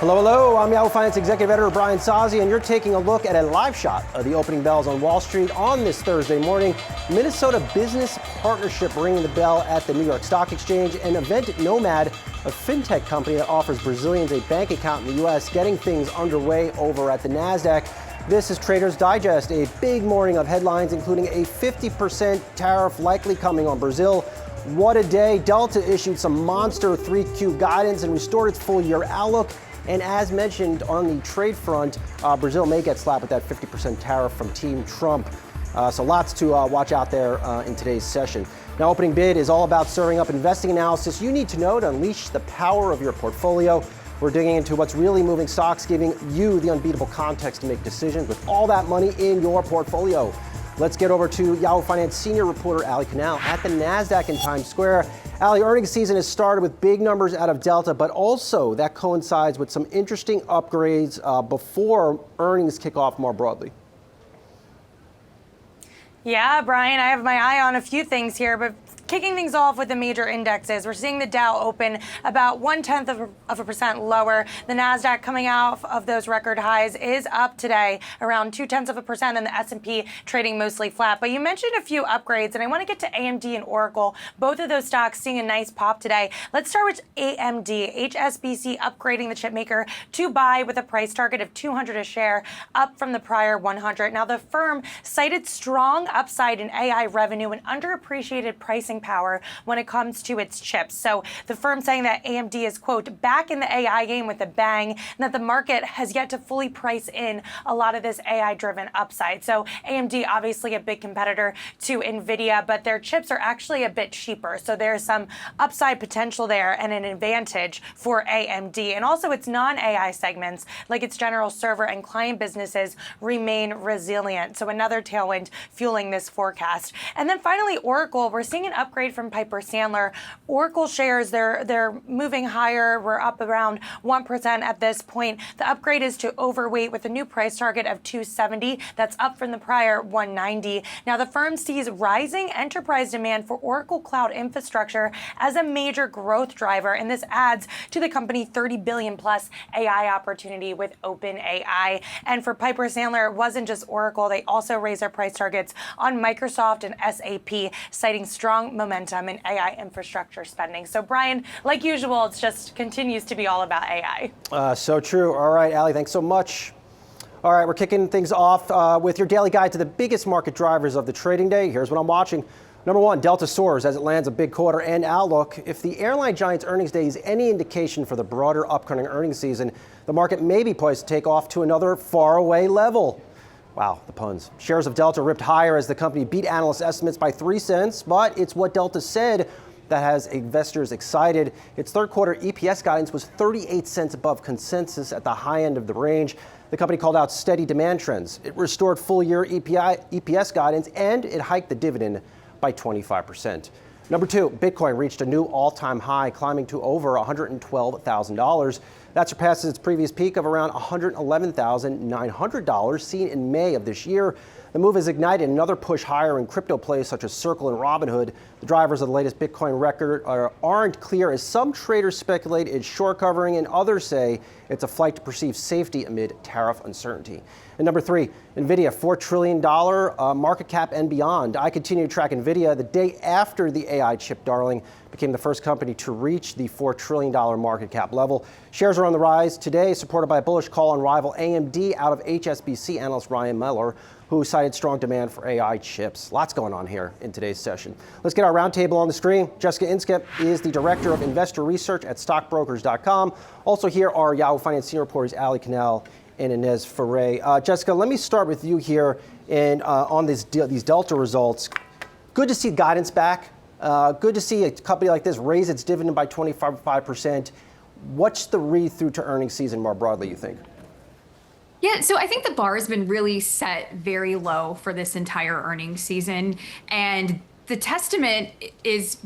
Hello, hello. I'm Yahoo Finance Executive Editor Brian Sozzi, and you're taking a look at a live shot of the opening bells on Wall Street on this Thursday morning. Minnesota Business Partnership ringing the bell at the New York Stock Exchange, and Event Nomad, a fintech company that offers Brazilians a bank account in the U.S., getting things underway over at the NASDAQ. This is Trader's Digest, a big morning of headlines, including a 50% tariff likely coming on Brazil. What a day. Delta issued some monster 3Q guidance and restored its full-year outlook. And as mentioned on the trade front, Brazil may get slapped with that 50% tariff from Team Trump. So lots to watch out there in today's session. Now, Opening Bid is all about serving up investing analysis you need to know to unleash the power of your portfolio. We're digging into what's really moving stocks, giving you the unbeatable context to make decisions with all that money in your portfolio. Let's get over to Yahoo Finance senior reporter Ali Canal at the NASDAQ in Times Square. Ali, earnings season has started with big numbers out of Delta, but also that coincides with some interesting upgrades before earnings kick off more broadly. Yeah, Brian, I have my eye on a few things here, but kicking things off with the major indexes, we're seeing the Dow open about 0.1% lower. The NASDAQ coming out of those record highs is up today around 0.2%, and the S&P trading mostly flat. But you mentioned a few upgrades, and I want to get to AMD and Oracle. Both of those stocks seeing a nice pop today. Let's start with AMD. HSBC upgrading the chip maker to buy with a price target of $200 a share, up from the prior $100. Now, the firm cited strong upside in AI revenue and underappreciated pricing power when it comes to its chips. So the firm saying that AMD is, quote, back in the AI game with a bang, and that the market has yet to fully price in a lot of this AI-driven upside. So AMD, obviously a big competitor to NVIDIA, but their chips are actually a bit cheaper. So there's some upside potential there and an advantage for AMD. And also its non-AI segments, like its general server and client businesses, remain resilient. So another tailwind fueling this forecast. And then finally, Oracle, we're seeing an upgrade from Piper Sandler. Oracle shares, they're moving higher. We're up around 1% at this point. The upgrade is to overweight with a new price target of $270. That's up from the prior $190. Now, the firm sees rising enterprise demand for Oracle Cloud infrastructure as a major growth driver, and this adds to the company $30 billion plus AI opportunity with OpenAI. And for Piper Sandler, it wasn't just Oracle. They also raised their price targets on Microsoft and SAP, citing strong momentum in AI infrastructure spending. So, Brian, like usual, it just continues to be all about AI. So true. All right, Ali, thanks so much. All right, we're kicking things off with your daily guide to the biggest market drivers of the trading day. Here's what I'm watching. Number one, Delta soars as it lands a big quarter end outlook. If the airline giant's earnings day is any indication for the broader upcoming earnings season, the market may be poised to take off to another faraway level. Wow, the puns. Shares of Delta ripped higher as the company beat analyst estimates by 3 cents, but it's what Delta said that has investors excited. Its third quarter EPS guidance was 38 cents above consensus at the high end of the range. The company called out steady demand trends. It restored full-year EPS guidance, and it hiked the dividend by 25%. Number two, Bitcoin reached a new all-time high, climbing to over $112,000. That surpasses its previous peak of around $111,900 seen in May of this year. The move has ignited another push higher in crypto plays such as Circle and Robinhood. The drivers of the latest Bitcoin record aren't clear, as some traders speculate it's short covering and others say it's a flight to perceived safety amid tariff uncertainty. And number three, NVIDIA, $4 trillion market cap and beyond. I continue to track NVIDIA. The day after the AI chip darling became the first company to reach the $4 trillion market cap level. Shares are on the rise today, supported by a bullish call on rival AMD out of HSBC analyst Ryan Miller, who cited strong demand for AI chips. Lots going on here in today's session. Let's get our roundtable on the screen. Jessica Inskip is the Director of Investor Research at stockbrokers.com. Also here are Yahoo Finance senior reporters Ali Canal and Inez Ferrero. Jessica, let me start with you here and on these Delta results. Good to see guidance back. Good to see a company like this raise its dividend by 25%. What's the read-through to earnings season more broadly, you think? Yeah, so I think the bar has been really set very low for this entire earnings season. And the testament is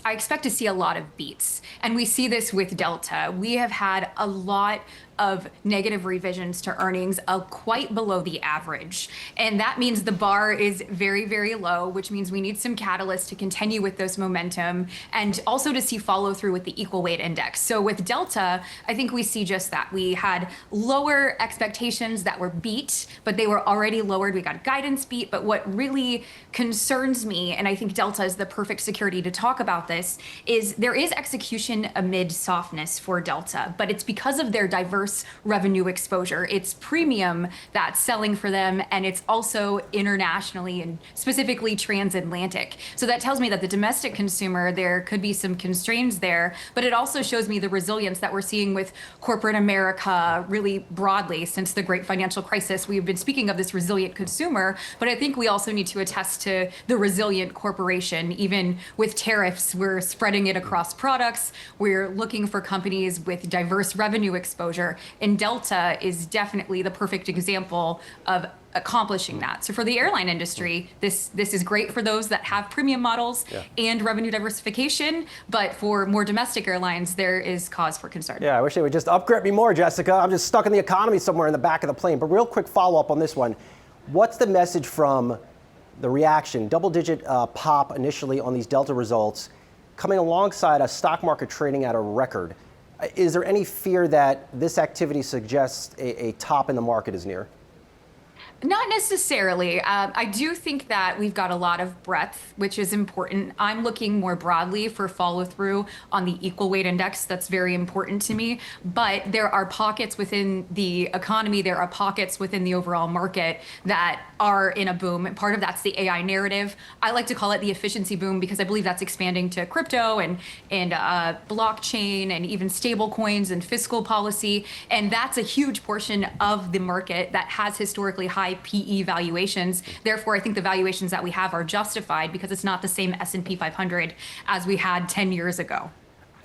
I expect to see a lot of beats. And we see this with Delta. We have had a lot of negative revisions to earnings, quite below the average. And that means the bar is very, very low, which means we need some catalysts to continue with this momentum and also to see follow through with the equal weight index. So with Delta, I think we see just that. We had lower expectations that were beat, but they were already lowered. We got guidance beat. But what really concerns me, and I think Delta is the perfect security to talk about this, is there is execution amid softness for Delta, but it's because of their diverse revenue exposure. It's premium that's selling for them, and it's also internationally and specifically transatlantic. So that tells me that the domestic consumer, there could be some constraints there, but it also shows me the resilience that we're seeing with corporate America really broadly since the great financial crisis. We've been speaking of this resilient consumer, but I think we also need to attest to the resilient corporation. Even with tariffs, we're spreading it across products. We're looking for companies with diverse revenue exposure, and Delta is definitely the perfect example of accomplishing that. So for the airline industry, this is great for those that have premium models and revenue diversification, but for more domestic airlines, there is cause for concern. Yeah, I wish they would just upgrade me more, Jessica. I'm just stuck in the economy somewhere in the back of the plane. But real quick follow-up on this one. What's the message from the reaction, double-digit pop initially on these Delta results, coming alongside a stock market trading at a record? Is there any fear that this activity suggests a top in the market is near? Not necessarily. I do think that we've got a lot of breadth, which is important. I'm looking more broadly for follow through on the equal weight index. That's very important to me. But there are pockets within the economy, there are pockets within the overall market that are in a boom. And part of that's the AI narrative. I like to call it the efficiency boom because I believe that's expanding to crypto and blockchain and even stable coins and fiscal policy. And that's a huge portion of the market that has historically high PE valuations. Therefore, I think the valuations that we have are justified because it's not the same S&P 500 as we had 10 years ago.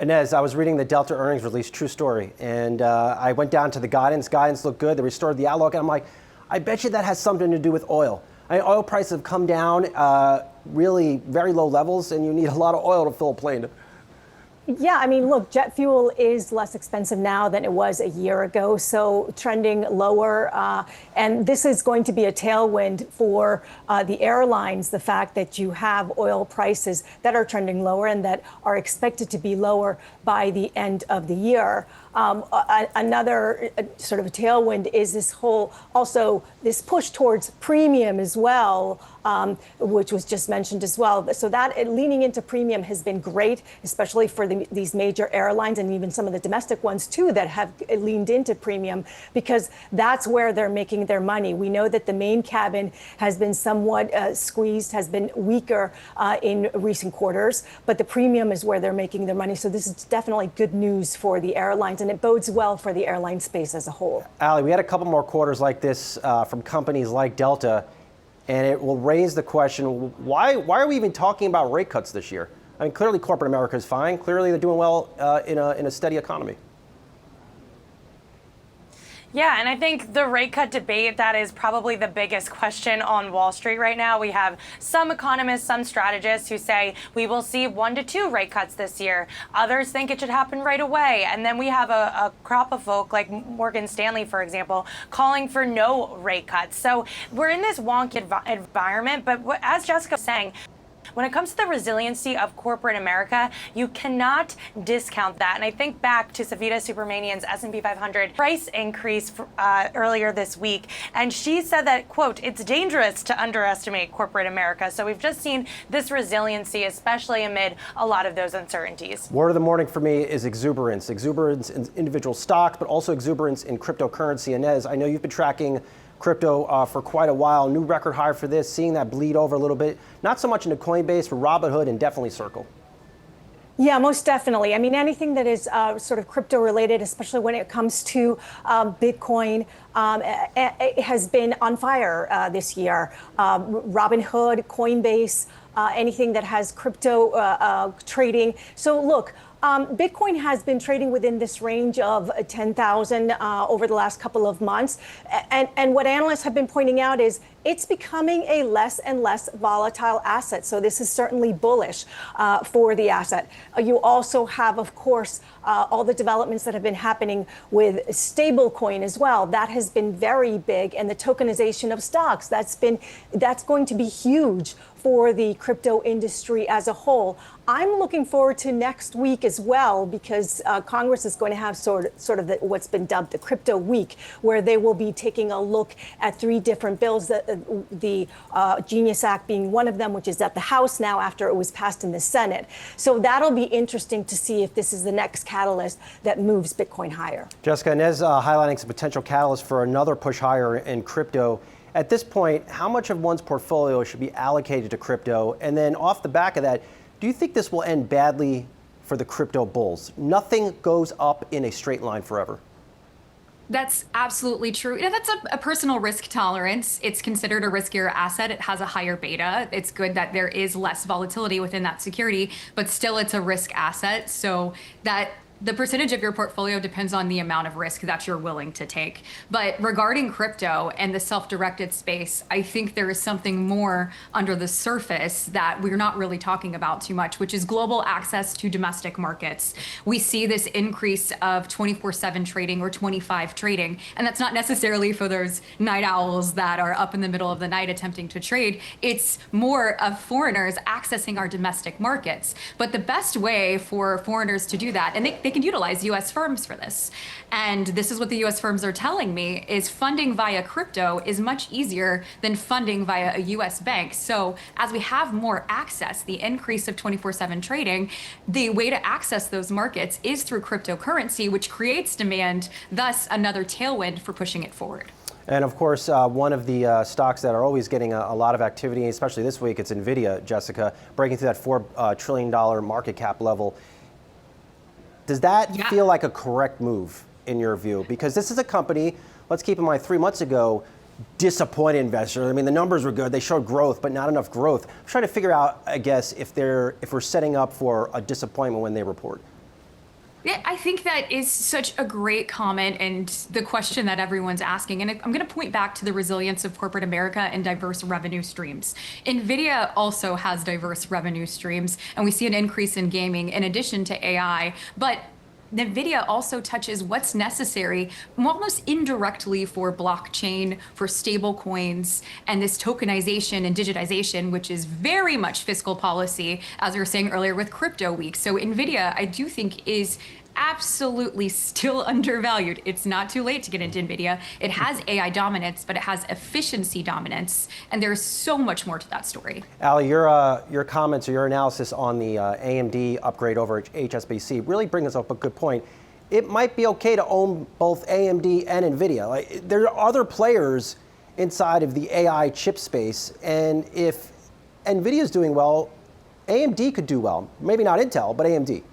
Inez, I was reading the Delta earnings release, true story, and I went down to the guidance. Guidance looked good. They restored the outlook, and I'm like, I bet you that has something to do with oil. I mean, oil prices have come down really very low levels, and you need a lot of oil to fill a plane. Yeah, I mean, look, jet fuel is less expensive now than it was a year ago, so trending lower. And this is going to be a tailwind for the airlines, the fact that you have oil prices that are trending lower and that are expected to be lower by the end of the year. Another sort of a tailwind is this push towards premium as well, which was just mentioned as well. So that leaning into premium has been great, especially for these major airlines and even some of the domestic ones too that have leaned into premium, because that's where they're making their money. We know that the main cabin has been somewhat squeezed, has been weaker in recent quarters, but the premium is where they're making their money. So this is definitely good news for the airlines, and it bodes well for the airline space as a whole. Ali, we had a couple more quarters like this from companies like Delta, and it will raise the question, why are we even talking about rate cuts this year? I mean, clearly corporate America is fine. Clearly they're doing well in a steady economy. Yeah, and I think the rate cut debate, that is probably the biggest question on Wall Street right now. We have some economists, some strategists who say we will see 1 to 2 rate cuts this year. Others think it should happen right away. And then we have a crop of folk like Morgan Stanley, for example, calling for no rate cuts. So we're in this wonky environment. But as Jessica was saying, when it comes to the resiliency of corporate America, you cannot discount that. And I think back to Savita Subramanian's S&P 500 price increase earlier this week. And she said that, quote, it's dangerous to underestimate corporate America. So we've just seen this resiliency, especially amid a lot of those uncertainties. Word of the morning for me is exuberance. Exuberance in individual stocks, but also exuberance in cryptocurrency. Inez, I know you've been tracking crypto for quite a while. New record high for this, seeing that bleed over a little bit. Not so much into Coinbase, but Robinhood and definitely Circle. Yeah, most definitely. I mean, anything that is sort of crypto related, especially when it comes to Bitcoin, it has been on fire this year. Robinhood, Coinbase, anything that has crypto trading. So look, Bitcoin has been trading within this range of 10,000 over the last couple of months. And what analysts have been pointing out is it's becoming a less and less volatile asset. So this is certainly bullish for the asset. You also have, of course, all the developments that have been happening with stablecoin as well. That has been very big, and the tokenization of stocks, that's going to be huge for the crypto industry as a whole. I'm looking forward to next week as well, because Congress is going to have sort of what's been dubbed the Crypto Week, where they will be taking a look at 3 different bills, the Genius Act being one of them, which is at the House now after it was passed in the Senate. So that'll be interesting to see if this is the next catalyst that moves Bitcoin higher. Jessica, Inez highlighting some potential catalyst for another push higher in crypto. At this point, how much of one's portfolio should be allocated to crypto? And then off the back of that, do you think this will end badly for the crypto bulls? Nothing goes up in a straight line forever. That's absolutely true. That's a personal risk tolerance. It's considered a riskier asset. It has a higher beta. It's good that there is less volatility within that security, but still it's a risk asset. So that the percentage of your portfolio depends on the amount of risk that you're willing to take. But regarding crypto and the self-directed space, I think there is something more under the surface that we're not really talking about too much, which is global access to domestic markets. We see this increase of 24/7 trading or 25 trading, and that's not necessarily for those night owls that are up in the middle of the night attempting to trade. It's more of foreigners accessing our domestic markets. But the best way for foreigners to do that, and they can utilize U.S. firms for this. And this is what the U.S. firms are telling me, is funding via crypto is much easier than funding via a U.S. bank. So as we have more access, the increase of 24/7 trading, the way to access those markets is through cryptocurrency, which creates demand, thus another tailwind for pushing it forward. And of course, one of the stocks that are always getting a lot of activity, especially this week, it's NVIDIA, Jessica, breaking through that $4 trillion market cap level. Does that feel like a correct move in your view? Because this is a company, let's keep in mind, 3 months ago, disappointed investor. I mean, the numbers were good. They showed growth, but not enough growth. I'm trying to figure out, I guess, if we're setting up for a disappointment when they report. Yeah, I think that is such a great comment and the question that everyone's asking. And I'm going to point back to the resilience of corporate America and diverse revenue streams. NVIDIA also has diverse revenue streams, and we see an increase in gaming in addition to AI. But NVIDIA also touches what's necessary almost indirectly for blockchain, for stable coins, and this tokenization and digitization, which is very much fiscal policy, as we were saying earlier with Crypto Week. So NVIDIA, I do think, is absolutely still undervalued. It's not too late to get into NVIDIA. It has AI dominance, but it has efficiency dominance. And there's so much more to that story. Ali, your comments or your analysis on the AMD upgrade over at HSBC really brings us up a good point. It might be okay to own both AMD and NVIDIA. There are other players inside of the AI chip space. And if NVIDIA is doing well, AMD could do well. Maybe not Intel, but AMD.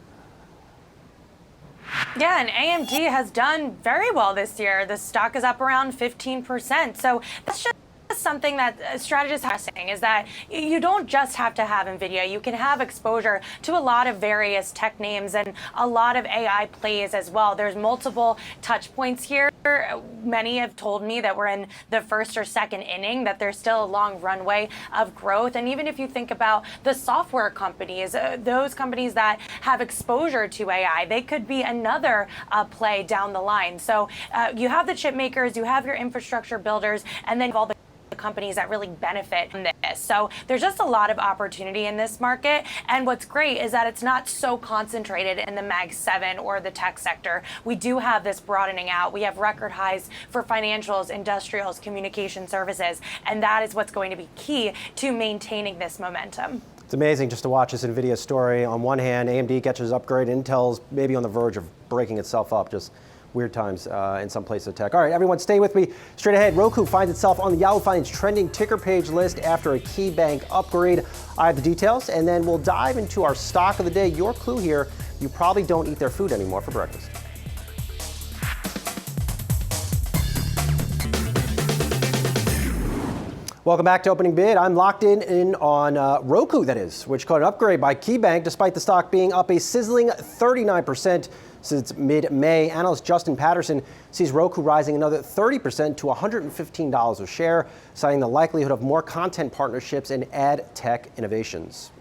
Yeah, and AMD has done very well this year. The stock is up around 15%. So that's just something that strategists are saying, is that you don't just have to have NVIDIA. You can have exposure to a lot of various tech names and a lot of AI plays as well. There's multiple touch points here. Many have told me that we're in the first or second inning, that there's still a long runway of growth. And even if you think about the software companies, those companies that have exposure to AI, they could be another play down the line. So you have the chip makers, you have your infrastructure builders, and then all the companies that really benefit from this. So there's just a lot of opportunity in this market. And what's great is that it's not so concentrated in the Mag 7 or the tech sector. We do have this broadening out. We have record highs for financials, industrials, communication services, and that is what's going to be key to maintaining this momentum. It's amazing just to watch this NVIDIA story. On one hand, AMD gets its upgrade, Intel's maybe on the verge of breaking itself up. Just weird times in some places of tech. All right, everyone, stay with me. Straight ahead, Roku finds itself on the Yahoo Finance trending ticker page list after a key bank upgrade. I have the details, and then we'll dive into our stock of the day. Your clue here, you probably don't eat their food anymore for breakfast. Welcome back to Opening Bid. I'm locked in on Roku, that is, which caught an upgrade by KeyBank despite the stock being up a sizzling 39% since mid-May. Analyst Justin Patterson sees Roku rising another 30% to $115 a share, citing the likelihood of more content partnerships and ad tech innovations.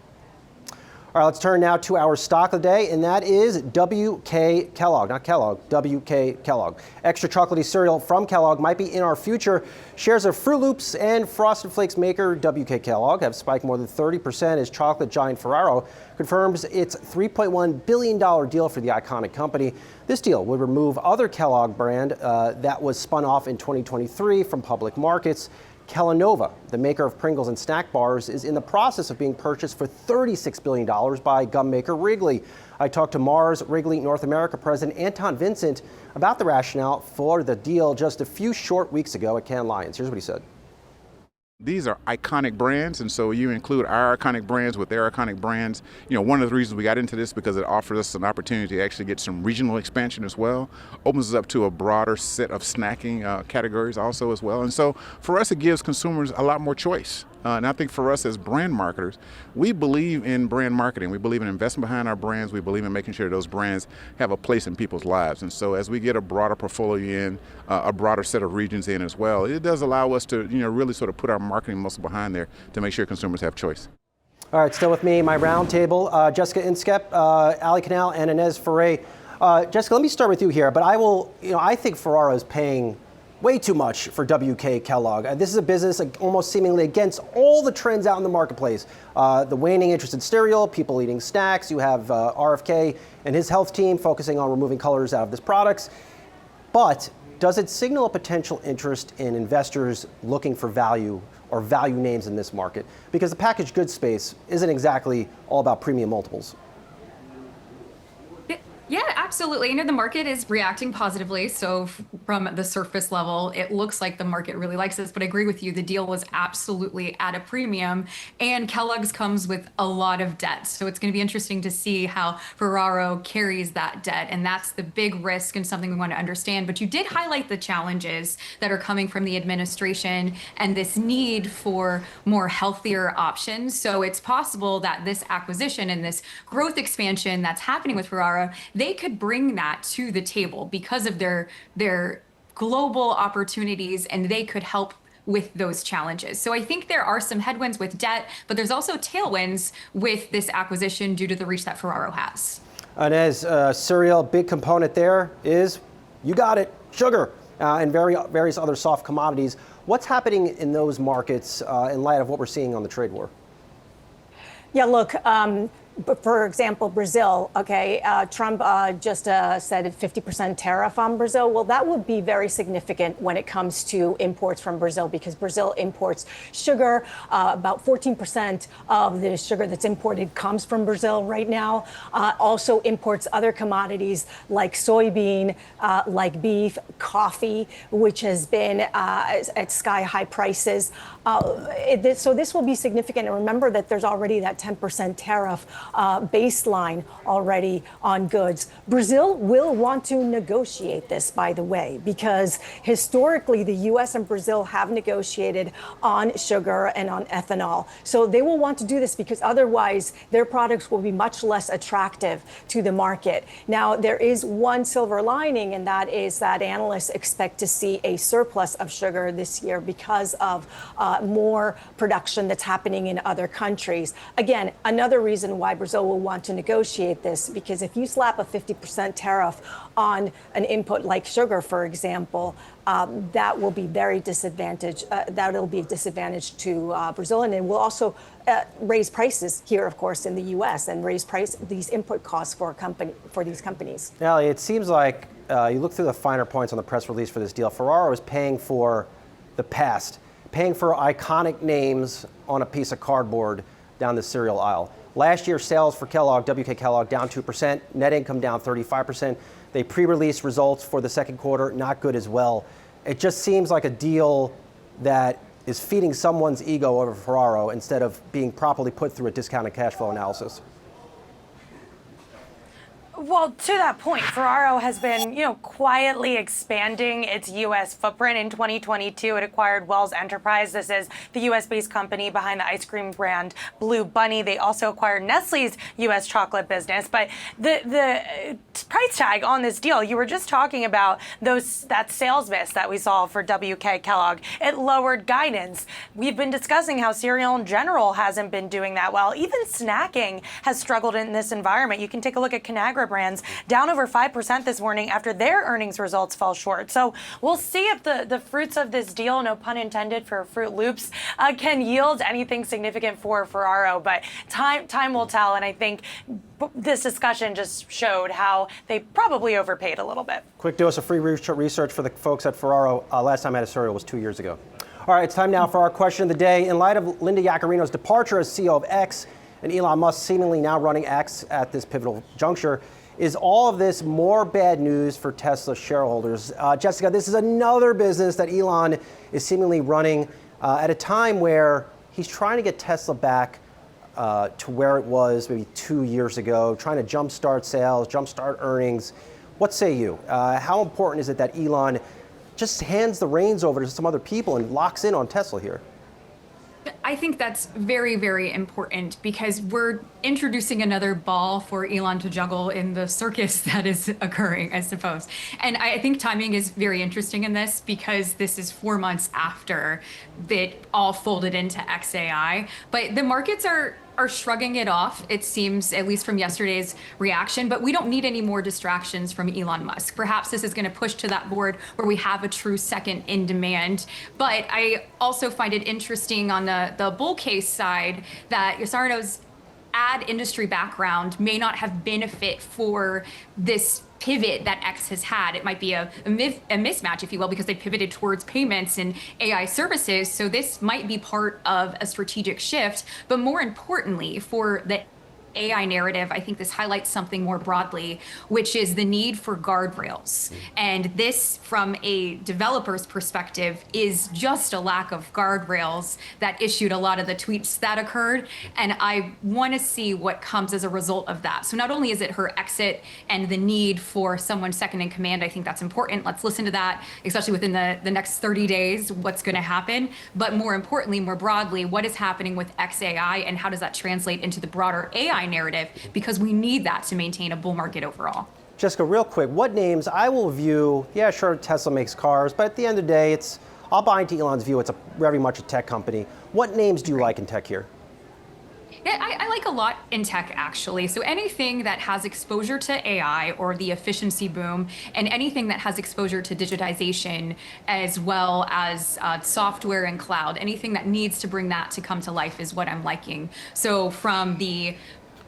All right, let's turn now to our stock of the day, and that is WK Kellogg, not Kellogg, WK Kellogg. Extra chocolatey cereal from Kellogg might be in our future. Shares of Fruit Loops and Frosted Flakes maker WK Kellogg have spiked more than 30% as chocolate giant Ferrero confirms its $3.1 billion deal for the iconic company. This deal would remove other Kellogg brand that was spun off in 2023 from public markets. Kellanova, the maker of Pringles and snack bars, is in the process of being purchased for $36 billion by gum maker Wrigley. I talked to Mars Wrigley North America President Anton Vincent about the rationale for the deal just a few short weeks ago at Cannes Lions. Here's what he said. These are iconic brands, and so you include our iconic brands with their iconic brands. You know, one of the reasons we got into this because it offers us an opportunity to actually get some regional expansion as well. Opens us up to a broader set of snacking categories also as well. And so for us, it gives consumers a lot more choice. And I think for us as brand marketers, we believe in brand marketing. We believe in investing behind our brands. We believe in making sure those brands have a place in people's lives. And so as we get a broader portfolio in, a broader set of regions in as well, it does allow us to, really sort of put our marketing muscle behind there to make sure consumers have choice. All right, still with me, my roundtable, Jessica Inskep, Ali Canal, and Inez Ferre. Jessica, let me start with you here, but I think Ferrero is paying way too much for WK Kellogg. This is a business almost seemingly against all the trends out in the marketplace. The waning interest in cereal, people eating snacks. You have RFK and his health team focusing on removing colors out of these products. But does it signal a potential interest in investors looking for value or value names in this market? Because the packaged goods space isn't exactly all about premium multiples. Yeah, absolutely. The market is reacting positively. So from the surface level, it looks like the market really likes this. But I agree with you, the deal was absolutely at a premium. And Kellogg's comes with a lot of debt. So it's going to be interesting to see how Ferrero carries that debt. And that's the big risk and something we want to understand. But you did highlight the challenges that are coming from the administration and this need for more healthier options. So it's possible that this acquisition and this growth expansion that's happening with Ferrero, they could bring that to the table because of their global opportunities, and they could help with those challenges. So I think there are some headwinds with debt, but there's also tailwinds with this acquisition due to the reach that Ferrero has. Inez, cereal, big component there is, you got it, sugar, and various other soft commodities. What's happening in those markets in light of what we're seeing on the trade war? Yeah, look, for example, Brazil, Trump just said a 50% tariff on Brazil. Well, that would be very significant when it comes to imports from Brazil, because Brazil imports sugar. About 14% of the sugar that's imported comes from Brazil right now. Also imports other commodities like soybean, like beef, coffee, which has been at sky-high prices. So this will be significant. And remember that there's already that 10% tariff baseline already on goods. Brazil will want to negotiate this, by the way, because historically the U.S. and Brazil have negotiated on sugar and on ethanol. So they will want to do this because otherwise their products will be much less attractive to the market. Now, there is one silver lining, and that is that analysts expect to see a surplus of sugar this year because of more production that's happening in other countries. Again, another reason why Brazil will want to negotiate this, because if you slap a 50% tariff on an input like sugar, for example, that will be very disadvantaged. That'll be a disadvantage to Brazil, and it will also raise prices here, of course, in the U.S. and raise these input costs for these companies. Allie, it seems like you look through the finer points on the press release for this deal. Ferrero is paying for the past, paying for iconic names on a piece of cardboard down the cereal aisle. Last year, sales for Kellogg, WK Kellogg, down 2%, net income down 35%. They pre-released results for the second quarter, not good as well. It just seems like a deal that is feeding someone's ego over Ferrero instead of being properly put through a discounted cash flow analysis. Well, to that point, Ferrero has been, quietly expanding its U.S. footprint. In 2022, it acquired Wells Enterprise. This is the U.S.-based company behind the ice cream brand Blue Bunny. They also acquired Nestle's U.S. chocolate business. But the price tag on this deal, you were just talking about that sales miss that we saw for WK Kellogg. It lowered guidance. We've been discussing how cereal in general hasn't been doing that well. Even snacking has struggled in this environment. You can take a look at Conagra Brands, down over 5% this morning after their earnings results fell short. So we'll see if the fruits of this deal, no pun intended for Fruit Loops, can yield anything significant for Ferrero. But time will tell, and I think this discussion just showed how they probably overpaid a little bit. Quick dose of free research for the folks at Ferrero. Last time I had a cereal was 2 years ago. All right, it's time now for our question of the day. In light of Linda Yaccarino's departure as CEO of X and Elon Musk seemingly now running X at this pivotal juncture, is all of this more bad news for Tesla shareholders? Jessica, this is another business that Elon is seemingly running at a time where he's trying to get Tesla back to where it was maybe 2 years ago, trying to jumpstart sales, jumpstart earnings. What say you? How important is it that Elon just hands the reins over to some other people and locks in on Tesla here? I think that's very, very important because we're introducing another ball for Elon to juggle in the circus that is occurring, I suppose. And I think timing is very interesting in this because this is 4 months after it all folded into XAI. But the markets are shrugging it off, it seems, at least from yesterday's reaction. But we don't need any more distractions from Elon Musk. Perhaps this is going to push to that board where we have a true second in demand. But I also find it interesting on the bull case side that Yasarino's ad industry background may not have been a fit for this pivot that X has had. It might be a mismatch, if you will, because they pivoted towards payments and AI services. So this might be part of a strategic shift. But more importantly, for the AI narrative, I think this highlights something more broadly, which is the need for guardrails. And this, from a developer's perspective, is just a lack of guardrails that issued a lot of the tweets that occurred. And I want to see what comes as a result of that. So not only is it her exit and the need for someone second in command, I think that's important. Let's listen to that, especially within the next 30 days, what's going to happen. But more importantly, more broadly, what is happening with XAI and how does that translate into the broader AI narrative, because we need that to maintain a bull market overall. Jessica, real quick, what names I will view, yeah, sure, Tesla makes cars, but at the end of the day, I'll buy into Elon's view, it's very much a tech company. What names do you like in tech here? Yeah, I like a lot in tech, actually. So anything that has exposure to AI or the efficiency boom, and anything that has exposure to digitization, as well as software and cloud, anything that needs to bring that to come to life is what I'm liking. So from the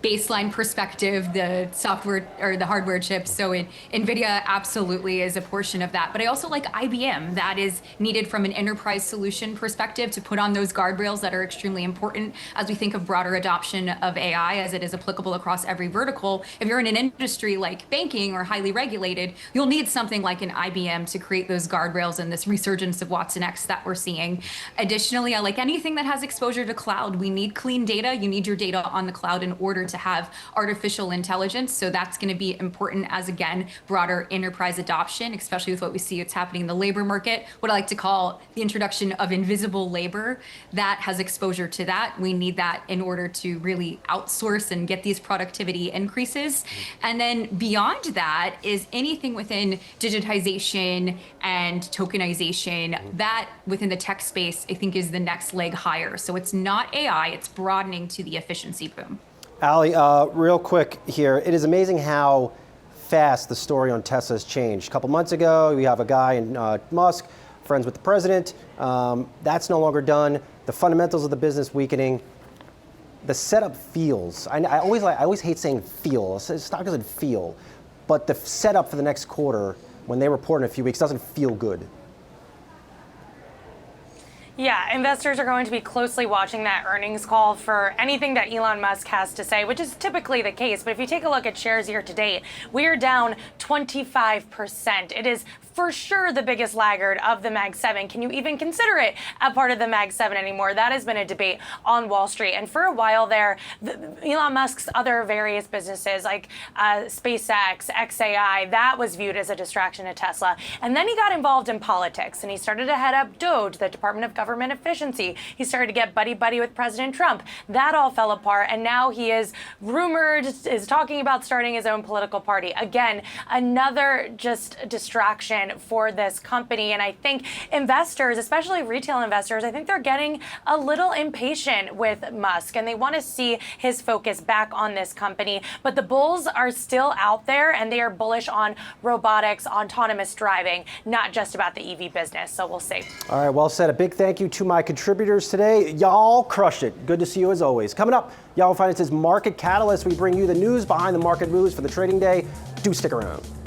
baseline perspective, the software or the hardware chips. So NVIDIA absolutely is a portion of that. But I also like IBM. That is needed from an enterprise solution perspective to put on those guardrails that are extremely important as we think of broader adoption of AI, as it is applicable across every vertical. If you're in an industry like banking or highly regulated, you'll need something like an IBM to create those guardrails and this resurgence of Watson X that we're seeing. Additionally, I like anything that has exposure to cloud. We need clean data. You need your data on the cloud in order to have artificial intelligence. So that's going to be important as, again, broader enterprise adoption, especially with what we see it's happening in the labor market, what I like to call the introduction of invisible labor that has exposure to that. We need that in order to really outsource and get these productivity increases. And then beyond that is anything within digitization and tokenization that within the tech space, I think is the next leg higher. So it's not AI, it's broadening to the efficiency boom. Ali, real quick here. It is amazing how fast the story on Tesla has changed. A couple months ago, we have a guy in Musk, friends with the president. That's no longer done. The fundamentals of the business weakening. The setup feels. I always hate saying feel. Stock doesn't feel, but the setup for the next quarter, when they report in a few weeks, doesn't feel good. Yeah, investors are going to be closely watching that earnings call for anything that Elon Musk has to say, which is typically the case. But if you take a look at shares year to date, we are down 25%. It is for sure the biggest laggard of the Mag 7. Can you even consider it a part of the Mag 7 anymore? That has been a debate on Wall Street. And for a while there, Elon Musk's other various businesses like SpaceX, XAI, that was viewed as a distraction to Tesla. And then he got involved in politics and he started to head up DOGE, the Department of Government Efficiency. He started to get buddy-buddy with President Trump. That all fell apart. And now he is rumored, is talking about starting his own political party. Again, another just distraction for this company. And I think investors, especially retail investors, I think they're getting a little impatient with Musk and they want to see his focus back on this company. But the bulls are still out there and they are bullish on robotics, autonomous driving, not just about the EV business. So we'll see. All right, well said. A big thank you to my contributors today. Y'all crushed it. Good to see you as always. Coming up, Yahoo Finance's Market Catalyst. We bring you the news behind the market moves for the trading day. Do stick around.